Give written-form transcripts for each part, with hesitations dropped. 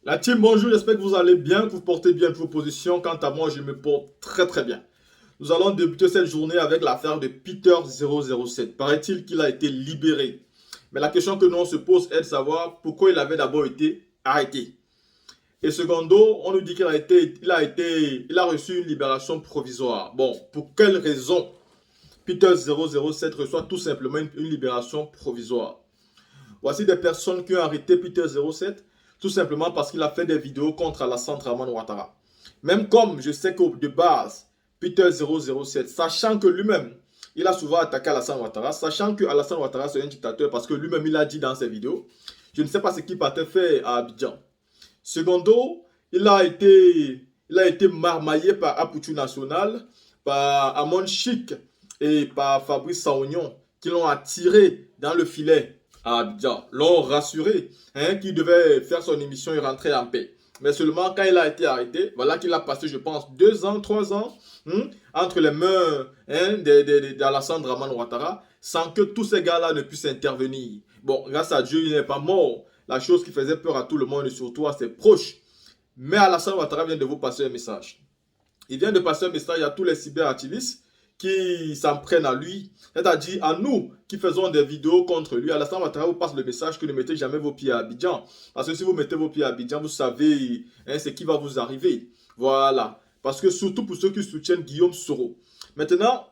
La team, bonjour, j'espère que vous allez bien, que vous portez bien vos positions. Quant à moi, je me porte très très bien. Nous allons débuter cette journée avec l'affaire de Peter 007. Paraît-il qu'il a été libéré. Mais la question que nous on se pose est de savoir pourquoi il avait d'abord été arrêté. Et secondo, on nous dit qu'il a reçu une libération provisoire. Bon, pour quelle raison Peter 007 reçoit tout simplement une libération provisoire? Voici des personnes qui ont arrêté Peter 07 tout simplement parce qu'il a fait des vidéos contre Alassane Draman Ouattara. Même comme je sais que de base, Peter 007, sachant que lui-même, il a souvent attaqué Alassane Ouattara, sachant que Alassane Ouattara c'est un dictateur parce que lui-même il a dit dans ses vidéos, je ne sais pas ce qu'il partait faire à Abidjan. Secondo, il a été marmaillé par Apoutou National, par Amon Chic et par Fabrice Saognon qui l'ont attiré dans le filet à Abidjan, l'ont rassuré qu'il devait faire son émission et rentrer en paix. Mais seulement quand il a été arrêté, voilà qu'il a passé, je pense, 2 ans, 3 ans entre les mains d'Alassane Draman Ouattara sans que tous ces gars-là ne puissent intervenir. Bon, grâce à Dieu, il n'est pas mort. La chose qui faisait peur à tout le monde et surtout à ses proches. Mais Alassane Ouattara vient de vous passer un message. Il vient de passer un message à tous les cyberactivistes qui s'en prennent à lui, c'est-à-dire à nous qui faisons des vidéos contre lui. Alassane Ouattara vous passe le message que ne mettez jamais vos pieds à Abidjan. Parce que si vous mettez vos pieds à Abidjan, vous savez ce qui va vous arriver. Voilà. Parce que surtout pour ceux qui soutiennent Guillaume Soro. Maintenant,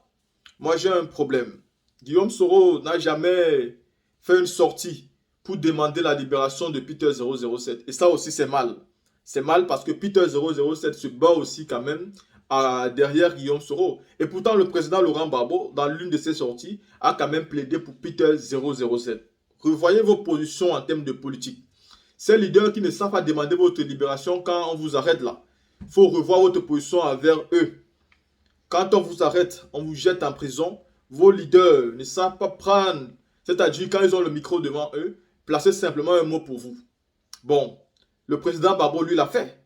moi j'ai un problème. Guillaume Soro n'a jamais fait une sortie pour demander la libération de Peter 007. Et ça aussi c'est mal. C'est mal parce que Peter 007 se bat aussi quand même derrière Guillaume Soro. Et pourtant, le président Laurent Gbagbo, dans l'une de ses sorties, a quand même plaidé pour Peter 007. Revoyez vos positions en termes de politique. Ces leaders qui ne savent pas demander votre libération quand on vous arrête là. Il faut revoir votre position envers eux. Quand on vous arrête, on vous jette en prison. Vos leaders ne savent pas prendre, c'est-à-dire quand ils ont le micro devant eux, placer simplement un mot pour vous. Bon, le président Gbagbo, lui, l'a fait.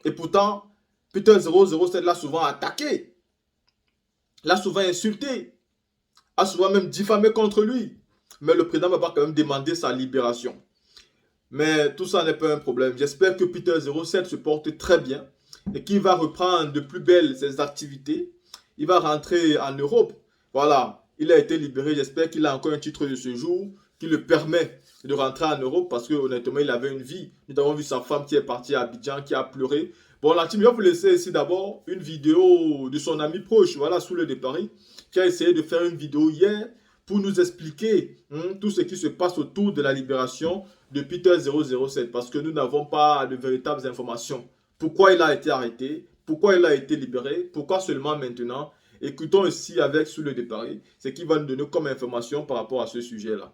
Et pourtant, Peter 007 l'a souvent attaqué, l'a souvent insulté, a souvent même diffamé contre lui. Mais le président va quand même demander sa libération. Mais tout ça n'est pas un problème. J'espère que Peter 07 se porte très bien et qu'il va reprendre de plus belle ses activités. Il va rentrer en Europe. Voilà, il a été libéré. J'espère qu'il a encore un titre de séjour qui le permet de rentrer en Europe parce que honnêtement, il avait une vie. Nous avons vu sa femme qui est partie à Abidjan, qui a pleuré. Bon, la team, je vais vous laisser ici d'abord une vidéo de son ami proche, voilà, sous le de Paris, qui a essayé de faire une vidéo hier pour nous expliquer tout ce qui se passe autour de la libération de Peter 007 parce que nous n'avons pas de véritables informations. Pourquoi il a été arrêté? Pourquoi il a été libéré? Pourquoi seulement maintenant? Écoutons ici avec sous le de Paris ce qu'il va nous donner comme information par rapport à ce sujet-là.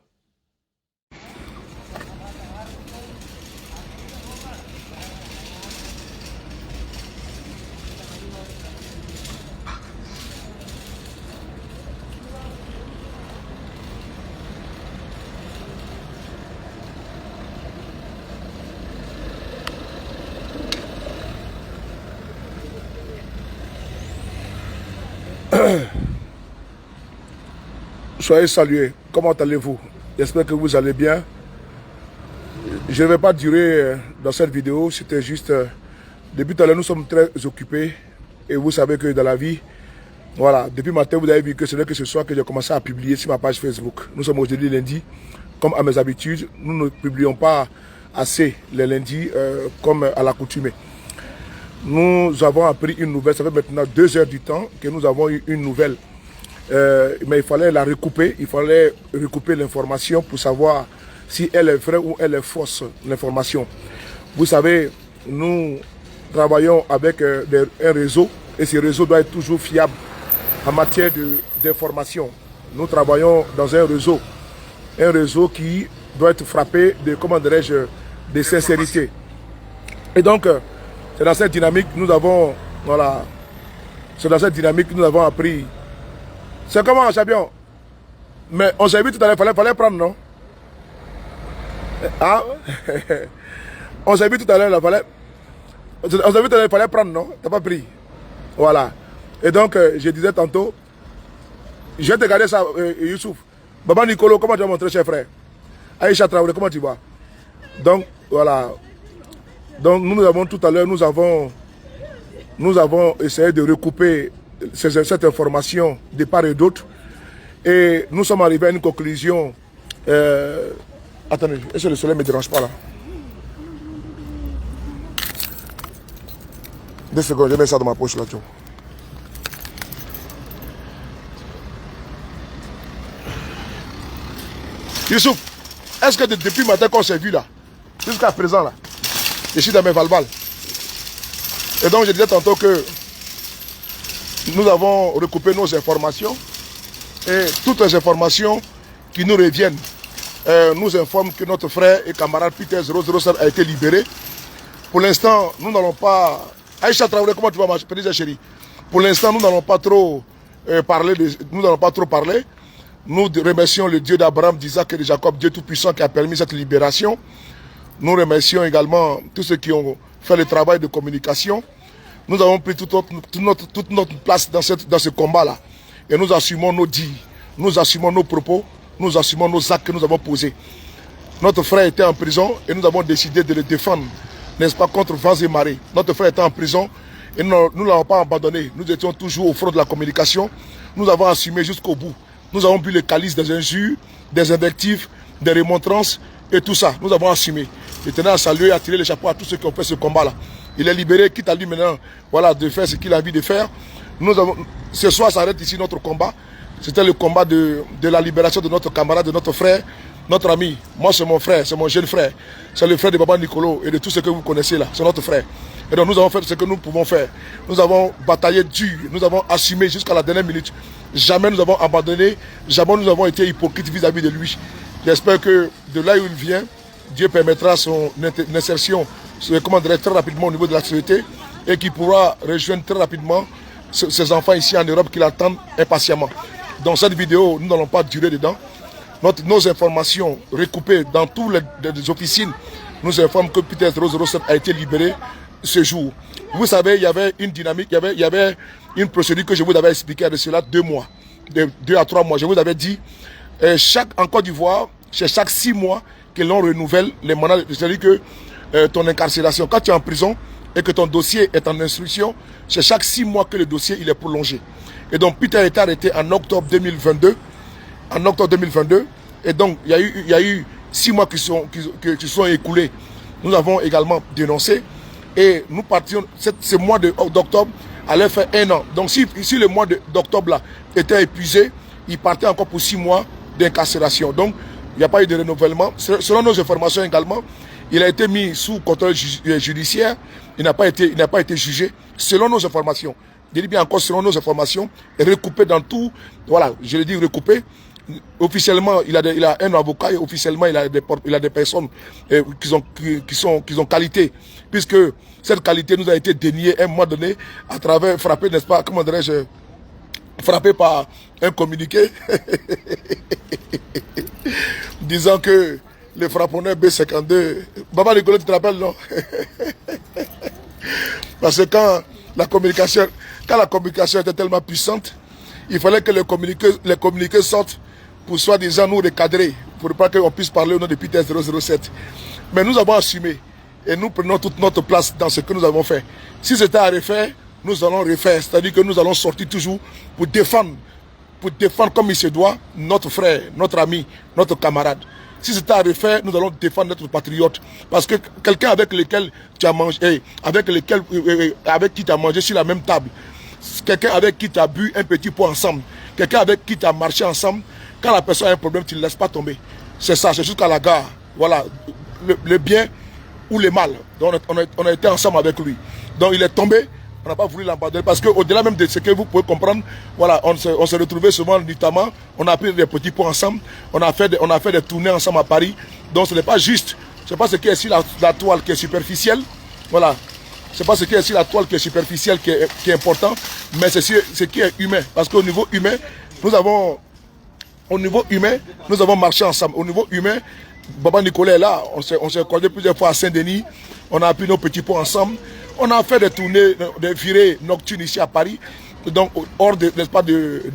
Soyez salués. Comment allez-vous? J'espère que vous allez bien. Je ne vais pas durer dans cette vidéo. C'était juste... depuis tout à l'heure, nous sommes très occupés. Et vous savez que dans la vie, voilà, depuis matin, vous avez vu que ce n'est que ce soir que j'ai commencé à publier sur ma page Facebook. Nous sommes aujourd'hui lundi. Comme à mes habitudes, nous ne publions pas assez les lundis comme à l'accoutumée. Nous avons appris une nouvelle. Ça fait maintenant 2 heures du temps que nous avons eu une nouvelle. Mais il fallait la recouper, il fallait recouper l'information pour savoir si elle est vraie ou elle est fausse, l'information. Vous savez, nous travaillons avec un réseau et ce réseau doit être toujours fiable en matière d'information. Nous travaillons dans un réseau qui doit être frappé de, comment dirais-je, de sincérité. Et donc, c'est dans cette dynamique que nous avons, voilà, c'est dans cette dynamique que nous avons appris. C'est comment, champion? Mais on s'est vu tout à l'heure, il fallait prendre, non? Ah? On s'est vu tout à l'heure, il fallait prendre, non? T'as pas pris? Voilà. Et donc, je disais tantôt, je vais te regarder ça, Youssouf. Baba Nicolo, comment tu vas montrer, cher frère? Aïcha Traoré, comment tu vas? Donc, voilà. Donc nous avons tout à l'heure, nous avons essayé de recouper cette information de part et d'autre. Et nous sommes arrivés à une conclusion. Attendez, est-ce que le soleil ne me dérange pas là? 2 secondes, je mets ça dans ma poche là, tu vois. Youssouf, est-ce que depuis le matin qu'on s'est vu là, jusqu'à présent là, je suis dans mes valbales. Et donc je disais tantôt que nous avons recoupé nos informations et toutes les informations qui nous reviennent nous informent que notre frère et camarade Peter 007 a été libéré. Pour l'instant, nous n'allons pas... Aïcha Traoré, comment tu vas, ma petite chérie? Pour l'instant, nous n'allons pas trop parler. Nous remercions le Dieu d'Abraham, d'Isaac et de Jacob, Dieu Tout-Puissant qui a permis cette libération. Nous remercions également tous ceux qui ont fait le travail de communication. Nous avons pris toute notre place dans ce combat-là. Et nous assumons nos dires, nous assumons nos propos, nous assumons nos actes que nous avons posés. Notre frère était en prison et nous avons décidé de le défendre, n'est-ce pas, contre vents et marées. Notre frère était en prison et nous ne l'avons pas abandonné. Nous étions toujours au front de la communication. Nous avons assumé jusqu'au bout. Nous avons bu le calice des injures, des invectives, des remontrances et tout ça. Nous avons assumé. Je tenais à saluer et à tirer le chapeau à tous ceux qui ont fait ce combat-là. Il est libéré, quitte à lui maintenant, voilà, de faire ce qu'il a envie de faire. Ce soir s'arrête ici notre combat. C'était le combat de la libération de notre camarade, de notre frère, notre ami. Moi, c'est mon frère, c'est mon jeune frère. C'est le frère de Baba Nicolo et de tout ce que vous connaissez là. C'est notre frère. Et donc nous avons fait ce que nous pouvons faire. Nous avons bataillé dur, nous avons assumé jusqu'à la dernière minute. Jamais nous avons abandonné, jamais nous avons été hypocrites vis-à-vis de lui. J'espère que de là où il vient, Dieu permettra son insertion, comment dire, très rapidement au niveau de la société et qu'il pourra rejoindre très rapidement ses enfants ici en Europe qui l'attendent impatiemment. Dans cette vidéo, nous n'allons pas durer dedans. Nos informations recoupées dans toutes les officines nous informent que Peter 007 a été libéré ce jour. Vous savez, il y avait une dynamique, il y avait une procédure que je vous avais expliquée de cela 2 mois, 2 à 3 mois. Je vous avais dit, en Côte d'Ivoire, c'est chaque 6 mois que l'on renouvelle les mandats, c'est-à-dire que ton incarcération, quand tu es en prison et que ton dossier est en instruction, c'est chaque 6 mois que le dossier il est prolongé. Et donc Peter a été arrêté en octobre 2022. En octobre 2022. Et donc il y a eu 6 mois qui sont écoulés. Nous avons également dénoncé. Et nous partions, ce mois d'octobre allait faire 1 an. Donc si le mois d'octobre là était épuisé, il partait encore pour 6 mois d'incarcération. Donc il n'y a pas eu de renouvellement. Selon nos informations également, il a été mis sous contrôle judiciaire. Il n'a pas été jugé. Selon nos informations. Je dis bien encore selon nos informations, recoupé dans tout, voilà, je l'ai dit recoupé. Officiellement, il a un avocat et officiellement, il a des personnes qui ont qualité. Puisque cette qualité nous a été déniée à un moment donné à travers, frappé, n'est-ce pas, comment dirais-je, frappé par un communiqué disant que le frapponneur B52, Baba Nicolo, tu te rappelles, non? Parce que quand la communication était tellement puissante, il fallait que les communiqués sortent pour soi-disant nous recadrer, pour pas qu'on puisse parler au nom de Peter 007. Mais nous avons assumé et nous prenons toute notre place dans ce que nous avons fait. Si c'était à refaire, nous allons refaire. C'est-à-dire que nous allons sortir toujours pour défendre comme il se doit notre frère, notre ami, notre camarade. Si c'était à refaire, nous allons défendre notre patriote. Parce que quelqu'un avec lequel tu as mangé, avec qui tu as mangé sur la même table, quelqu'un avec qui tu as bu un petit pot ensemble, quelqu'un avec qui tu as marché ensemble, quand la personne a un problème, tu ne le laisses pas tomber. C'est ça, c'est jusqu'à la gare. Voilà, le bien ou le mal. Donc on a été ensemble avec lui. Donc il est tombé, on n'a pas voulu l'abandonner. Parce qu'au-delà même de ce que vous pouvez comprendre, voilà, on s'est retrouvés souvent notamment, on a pris des petits pots ensemble, on a fait des tournées ensemble à Paris. Donc ce n'est pas juste, ce n'est pas ce qui est sur la toile qui est superficielle. Voilà. C'est pas ce qui est sur la toile qui est superficielle qui est important, mais c'est ce qui est humain. Parce qu'au niveau humain, nous avons marché ensemble. Au niveau humain, Baba Nicolas est là. On s'est croisé plusieurs fois à Saint-Denis. On a pris nos petits pots ensemble. On a fait des tournées, des virées nocturnes ici à Paris, donc hors de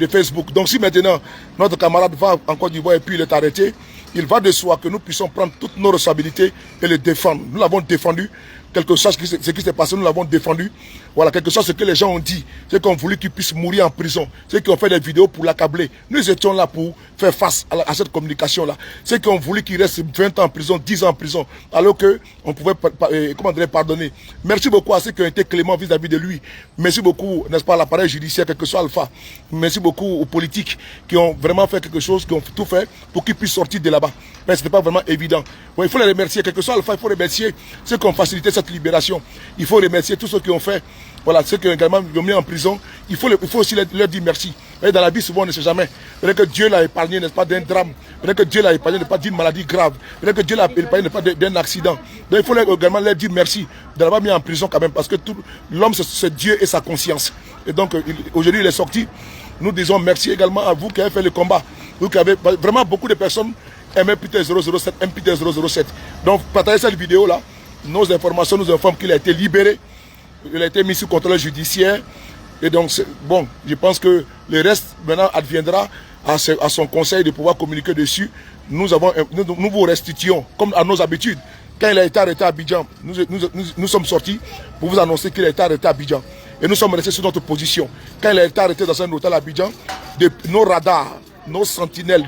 Facebook. Donc si maintenant notre camarade va en Côte d'Ivoire et puis il est arrêté, il va de soi que nous puissions prendre toutes nos responsabilités et le défendre. Nous l'avons défendu. quelque chose, ce qui s'est passé, nous l'avons défendu. Voilà, quelque chose, ce que les gens ont dit, ceux qui ont voulu qu'il puisse mourir en prison, ceux qui ont fait des vidéos pour l'accabler. Nous étions là pour faire face à cette communication-là. Ceux qui ont voulu qu'il reste 20 ans en prison, 10 ans en prison, alors qu'on pouvait pardonner. Merci beaucoup à ceux qui ont été cléments vis-à-vis de lui. Merci beaucoup, n'est-ce pas, à l'appareil judiciaire, quel que soit Alpha. Merci beaucoup aux politiques qui ont vraiment fait quelque chose, qui ont tout fait pour qu'il puisse sortir de là-bas. Mais ce n'était pas vraiment évident. Bon, il faut les remercier, quel que soit Alpha, il faut remercier ceux qui ont facilité cette libération. Il faut remercier tous ceux qui ont fait, voilà, ceux qui ont également mis en prison. Il faut aussi leur dire merci. Et dans la vie, souvent, on ne sait jamais. Peut-être que Dieu l'a épargné, n'est-ce pas, d'un drame. Peut-être que Dieu l'a épargné, n'est-ce pas, d'une maladie grave. Peut-être que Dieu l'a épargné, n'est-ce pas, d'un accident. Donc il faut également leur dire merci de l'avoir mis en prison quand même. Parce que l'homme, c'est Dieu et sa conscience. Et donc, aujourd'hui, il est sorti. Nous disons merci également à vous qui avez fait le combat. Vous qui avez vraiment beaucoup de personnes MPT 007, MPT 007. Donc, partagez cette vidéo-là. Nos informations nous informent qu'il a été libéré. Il a été mis sous contrôle judiciaire. Et donc, bon, je pense que le reste, maintenant, adviendra à son conseil de pouvoir communiquer dessus. Nous vous restituons, comme à nos habitudes. Quand il a été arrêté à Abidjan, nous sommes sortis pour vous annoncer qu'il a été arrêté à Abidjan. Et nous sommes restés sur notre position. Quand il a été arrêté dans un hôtel à Abidjan, nos radars, nos sentinelles,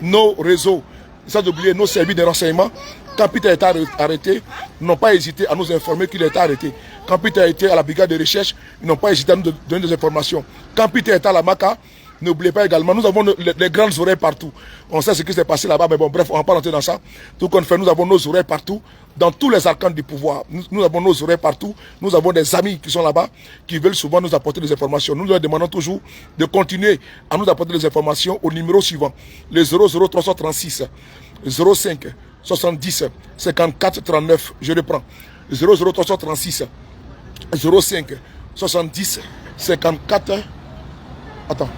nos réseaux, sans oublier nos services de renseignement, quand Peter a été arrêté, ils n'ont pas hésité à nous informer qu'il a été arrêté. Quand Peter a été à la brigade de recherche, ils n'ont pas hésité à nous donner des informations. Quand Peter est à la Maca, n'oubliez pas également, nous avons les grandes oreilles partout. On sait ce qui s'est passé là-bas, mais bon, bref, on ne va pas rentrer dans ça. Tout qu'on fait, nous avons nos oreilles partout, dans tous les arcanes du pouvoir. Nous avons nos oreilles partout. Nous avons des amis qui sont là-bas, qui veulent souvent nous apporter des informations. Nous leur demandons toujours de continuer à nous apporter des informations au numéro suivant, le 00336 05 70 54 39. Je reprends. 00336 05 70 54. Attends.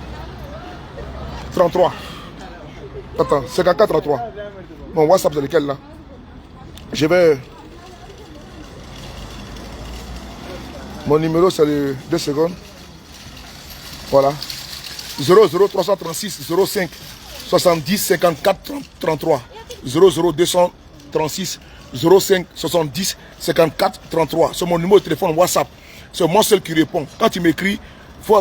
33. Attends, 54 33. Mon WhatsApp, c'est lequel là? Je vais. Mon numéro, c'est le 2 secondes. Voilà. 00336 05 70 54 33. 00236 05 70 54 33. C'est mon numéro de téléphone WhatsApp. C'est moi seul qui répond. Quand tu m'écris, faut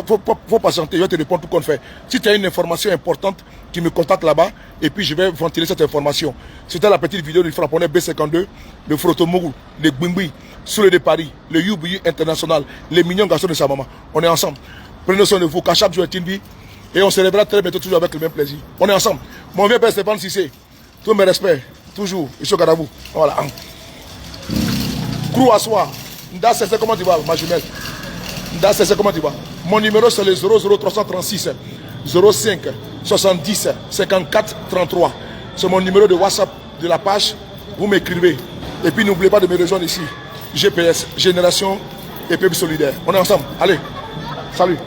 patienter, je vais te répondre tout qu'on fait. Si tu as une information importante, tu me contactes là-bas et puis je vais ventiler cette information. C'était la petite vidéo du frapponnais B52, le Frotomougou, le Gbingbi, Soule de Paris, le Yubuyu International, les mignons garçons de sa maman. On est ensemble. Prenez soin de vous, Kachab Joël Tinbi, et on se reverra très bientôt toujours avec le même plaisir. On est ensemble. Mon vieux père Stéphane Cissé, tous mes respects, toujours, je suis au Gadavou. Voilà. Crou à soi. Nda c'est comment tu vas, ma jumelle? Nda c'est comment tu vas? Mon numéro c'est le 00336 05 70 54 33. C'est mon numéro de WhatsApp de la page. Vous m'écrivez. Et puis n'oubliez pas de me rejoindre ici. GPS, Génération et Peuple Solidaire. On est ensemble. Allez. Salut.